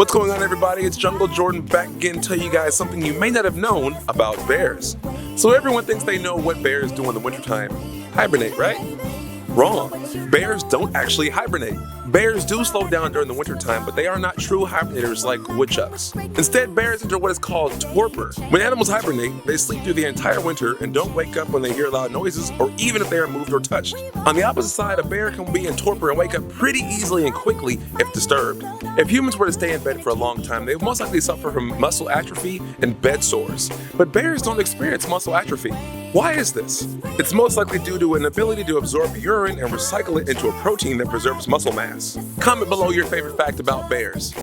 What's going on, everybody? It's Jungle Jordan back again to tell you guys something you may not have known about bears. So everyone thinks they know what bears do in the wintertime. Hibernate, right? Wrong. Bears don't actually hibernate. Bears do slow down during the wintertime, but they are not true hibernators like woodchucks. Instead, bears enter what is called torpor. When animals hibernate, they sleep through the entire winter and don't wake up when they hear loud noises or even if they are moved or touched. On the opposite side, a bear can be in torpor and wake up pretty easily and quickly if disturbed. If humans were to stay in bed for a long time, they would most likely suffer from muscle atrophy and bed sores. But bears don't experience muscle atrophy. Why is this? It's most likely due to an ability to absorb urine and recycle it into a protein that preserves muscle mass. Comment below your favorite fact about bears.